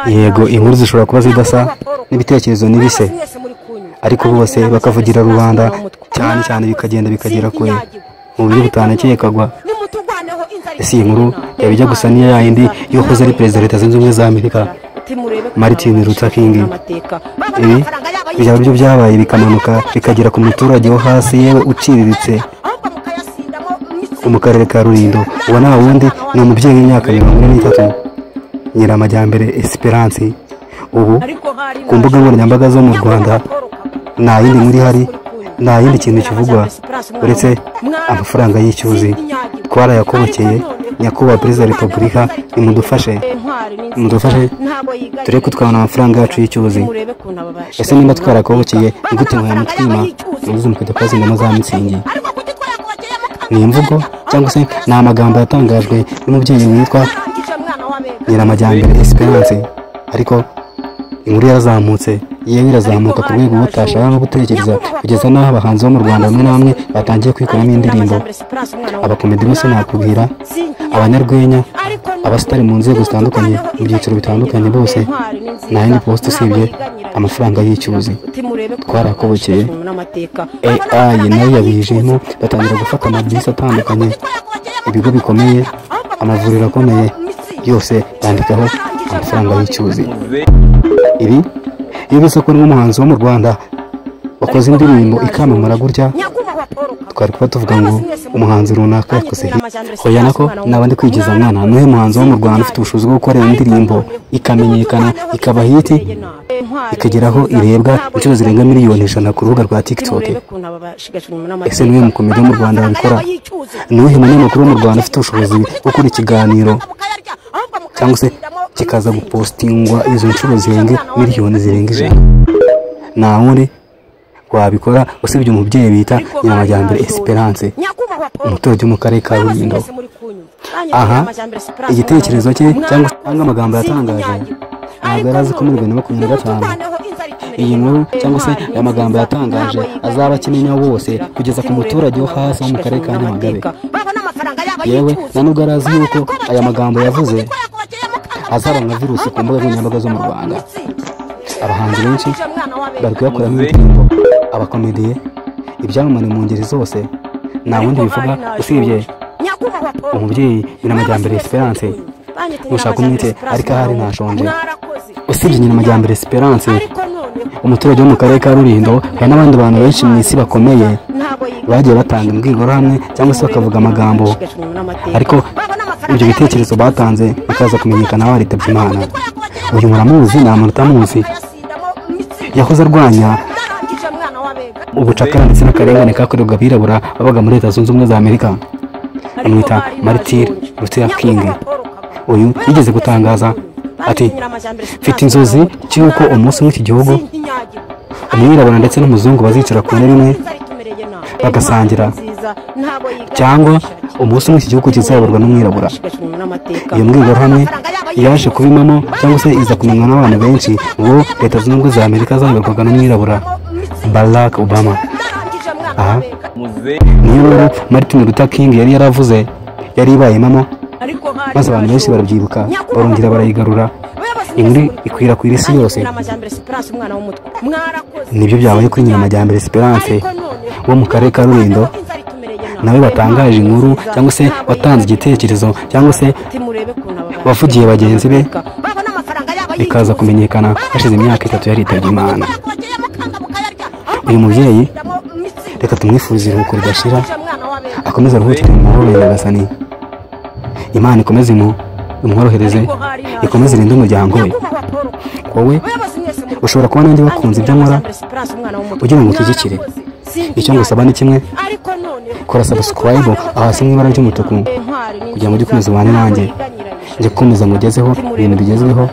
yego inkuru zishobora kuba zidasa n'ibitekerezo n'ibise ariko bose bakavugira rubanda cyane cyane bikagenda bikagera kure mu buryo butanakekagwa. Ese iyi nkuru yabijya gusa n'iya yindi y'uwahoze ari perezida wa Leta Zunze Ubumwe za Amerika Martin Luther King? Ibi byaba byo byabaye bikamanuka bikagera ku muturage wo hasi yewe uciriritse mu karere ka Rulindo. Uwo nta wundi ni umubyeyi w'imyaka 43 Nyiramajyambere Esperance. Ubu ku mbuga nkoranyambaga zo mu Rwanda nta yindi nkuru ihari, nta yindi kintu kivugwa uretse amafaranga y'icyuzi. Twarayakobokeye nyakubahwa perezida wa repubulika, nimudufashe turi kutwabona amafaranga yacu y'icyuzi. Ese nimba twarakobokeye ni gute mwamutwima muzi mukajya kwazindamo za mitsingi? Ni imvugo cyangwa se ni amagambo yatangajwe n'umubyeyi witwa Nyiramajyambere Esperance, ariko inkuru yarazamutse yewe irazamuka ku rwego butashaka no gutekereza kugeza n'aho abahanzi bo mu Rwanda bamwe na bamwe batangiye kwikoramo indirimbo. Abakomedi bose nakubwira, abanyarwenya, abasitari mu nzego zitandukanye mu byiciro bitandukanye, bose nta yindi post usibye amafaranga y'icyuzi. Twarakobokeye AI nayo yabijemo, batangira gufata amabisi atandukanye, ibigo bikomeye, amavuriro akomeye, yose yandikaho amafaranga y'icyuzi. Ibi iyo bisa ko n'umuhanzi wo mu Rwanda wakoze indirimbo ikamamara gutya, twari kuba tuvuga ngo umuhanzi runaka yakoze hoya nako nabandi kwigiza mwana. Niwe muhanzi wo mu Rwanda ufite ubushobozi bwo gukora indirimbo ikamenyekana ikaba hiti ikageraho irebwa inshuro zirenga miliyoni 100 ku rubuga rwa TikTok. Ese niwe mukomedi wo mu Rwanda wabikora? Niwe munyamakuru wo mu Rwanda ufite ubushobozi bwo gukora ikiganiro cyangwa se kikaza gupostingwa izo nshuro zirenga miliyoni zirenga 100? Nta wundi wabikora usibye umubyeyi bita Nyiramajyambere Esperance, umuturage wo mu karere ka Rulindo. Aha igitekerezo cye cyangwa amagambo yatangaje ntabwo yari azi ko muri 2025 iyi nkuru cyangwa se aya magambo yatangaje azaba kimenya bose kugeza ku muturage wo hasi wo mu karere ka Nyamagabe. Yewe na nubwo arazi yuko aya magambo yavuze azaba nka virusi ku mbuga nkoranyambaga zo mu Rwanda. Abahanzi benshi bari kuyakoramo indirimbo, abakomediye, ibyamamare mu ngeri zose, nta wundi bivuga usibye umubyeyi Nyiramajyambere Esperance. Nushaka umwite ariko ahari ntashonje. Usibye Nyiramajyambere Esperance, umuturage wo mu karere ka Rulindo, hari n'abandi bantu benshi mu isi bakomeye bagiye batanga imbwirwaruhame cyangwa se bakavuga amagambo, ariko ibyo bitekerezo batanze bikaza kumenyekana baritabye Imana. Uyu muramuzi? Nta muntu utamuzi. Yahoze arwanya ubucakara ndetse n'akarengane kakorerwa abirabura babaga muri Leta Zunze Ubumwe za Amerika. Amwita Martin Luther King. Uyu yigeze gutangaza ati, mfite inzozi cy'uko umunsi w'iki gihugu umwirabura ndetse n'umuzungu bazicara ku ntebe imwe bagasangira, cyangwa umunsi w'iki gihugu kizayoborwa n'umwirabura. Iyo mbwirwaruhame yaje kubimamo cyangwa se iza kumenywa n'abantu benshi ngo Leta Zunze Ubumwe za Amerika zayoborwaga n'umwirabura, Barack Obama. Aha niyo Martin Luther King yari yaravuze, yari ibayemo, maze abantu benshi barabyibuka barongera barayigarura. Inkuru ikwirakwira isi yose. Nibyo byabaye kuri Nyiramajyambere Esperance wo mu karere ka Rulindo, nawe batangaje inkuru cyangwa se watanze igitekerezo cyangwa se wavugiye bagenzi be, bikaza kumenyekana hashize imyaka 3 yaritabye Imana. Uyu mubyeyi reka tumwifurize iruhuko ridashira, akomeza aruhukire mu mahoro Nyagasani. Imana ikomeze imworohereze, ikomeze irinde umuryango we. Wowe ushobora kuba nanjye wakunze ibyo nkora ugira ngo tujyikire. Icyo ngusaba ni kimwe, kora subscribe ahasi mu ibara ry'umutuku kugira ngo ujye ukomeza ubane nanjye, njye gukomeza mugezeho ibintu bigezweho.